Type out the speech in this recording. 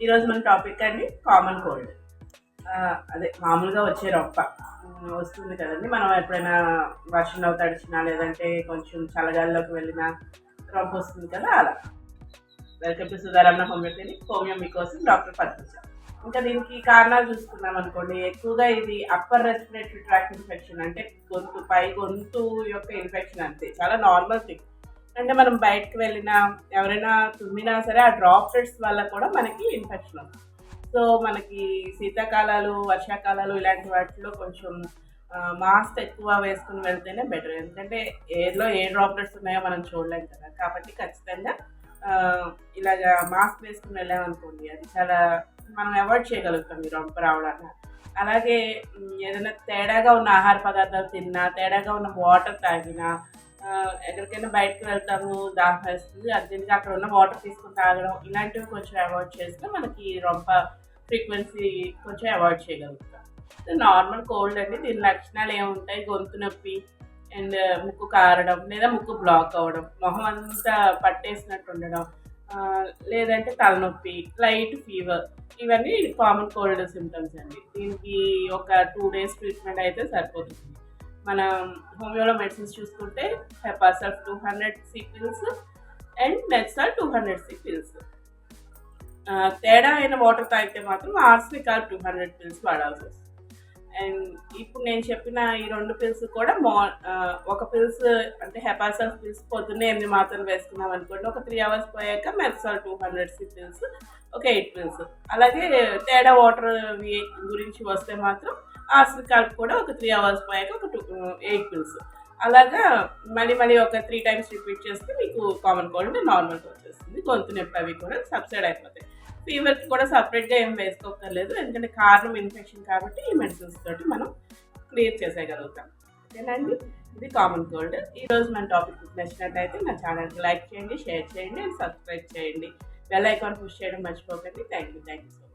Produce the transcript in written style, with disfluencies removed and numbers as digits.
ఈరోజు మన టాపిక్ అండి కామన్ కోల్డ్. అదే మామూలుగా వచ్చే రొప్ప వస్తుంది కదండి. మనం ఎప్పుడైనా వర్షంలో తడిచినా లేదంటే కొంచెం చల్లగాలిలోకి వెళ్ళినా రొప్ప వస్తుంది కదా, అలా. వెల్కమ్ టు సుధారన్న హోమియో మీకోసం డాక్టర్ పద్మజ. ఇంకా దీనికి కారణాలు చూసుకున్నాం అనుకోండి, ఎక్కువగా ఇది అప్పర్ రెస్పిరేటరీ ట్రాక్ ఇన్ఫెక్షన్, అంటే గొంతు యొక్క ఇన్ఫెక్షన్. అంతే, చాలా నార్మల్ థింగ్. అంటే మనం బయటకు వెళ్ళినా ఎవరైనా తుమ్మినా సరే ఆ డ్రాప్లెట్స్ వల్ల కూడా మనకి ఇన్ఫెక్షన్ వస్తుంది. సో మనకి శీతాకాలాలు, వర్షాకాలాలు ఇలాంటి వాటిలో కొంచెం మాస్క్ ఎక్కువ వేసుకుని వెళ్తేనే బెటర్. ఎందుకంటే ఎయిర్లో ఏ డ్రాప్లెట్స్ ఉన్నాయో మనం చూడలేం కదా. కాబట్టి ఖచ్చితంగా ఇలాగా మాస్క్ వేసుకుని వెళ్ళామనుకోండి, అది చాలా మనం అవాయిడ్ చేయగలుగుతాం ఈ రొంప రావడాన్ని. అలాగే ఏదైనా తేడాగా ఉన్న ఆహార పదార్థాలు తిన్నా, తేడాగా ఉన్న వాటర్ తాగినా, ఎక్కడికైనా బయటకు వెళ్తాము, దాహం వేస్తుంది, అర్జెంట్గా అక్కడ ఉన్న వాటర్ తీసుకుని తాగడం, ఇలాంటివి కొంచెం అవాయిడ్ చేస్తే మనకి రొంప ఫ్రీక్వెన్సీ కొంచెం అవాయిడ్ చేయగలుగుతాం. నార్మల్ కోల్డ్ అండి. దీని లక్షణాలు ఏముంటాయి? గొంతు నొప్పి అండ్ ముక్కు కారడం లేదా ముక్కు బ్లాక్ అవ్వడం, మొహం అంతా పట్టేసినట్టు ఉండడం, లేదంటే తలనొప్పి, లైట్ ఫీవర్, ఇవన్నీ కామన్ కోల్డ్ సిమ్టమ్స్ అండి. దీనికి ఒక 2 days ట్రీట్మెంట్ అయితే సరిపోతుంది. మనం హోమియోలో మెడిసిన్స్ చూసుకుంటే హెపాసల్ఫ్ 200 pills అండ్ మెడ్సాల్ 200 pills. తేడా అయిన వాటర్ తాగితే మాత్రం ఆర్సెనికాల్ 200 pills వాడాల్సి వస్తుంది. అండ్ ఇప్పుడు నేను చెప్పిన ఈ 2 pills కూడా ఒక పిల్స్ అంటే హెపాసల్ఫ్ పిల్స్ పొద్దున్నే 8 మాత్రలు వేసుకున్నాం అనుకోండి, ఒక 3 hours పోయాక మెడ్సాల్ 200 pills ఒక 8 pills. అలాగే తేడా వాటర్ గురించి వస్తే మాత్రం ఆర్సెనికాల్ కూడా ఒక 3 hours పోయాక ఒక 8 pills. అలాగా మళ్ళీ ఒక 3 times రిపీట్ చేస్తే మీకు కామన్ కోల్డ్ నార్మల్గా వచ్చేస్తుంది. గొంతు నొప్పి అవి కూడా సబ్సైడ్ అయిపోతాయి. ఫీవర్కి కూడా సపరేట్గా ఏం వేసుకోక్కర్లేదు, ఎందుకంటే కారణం ఇన్ఫెక్షన్ కాబట్టి ఈ మెడిసిన్స్ తోటి మనం క్లియర్ చేసేయగలుగుతాం. ఓకేనండి, ఇది కామన్ కోల్డ్. ఈరోజు మన టాపిక్ నచ్చినట్టయితే నా ఛానల్కి లైక్ చేయండి, షేర్ చేయండి అండ్ సబ్స్క్రైబ్ చేయండి. బెల్ ఐకాన్ పుష్ చేయడం మర్చిపోకండి. Thank you so much.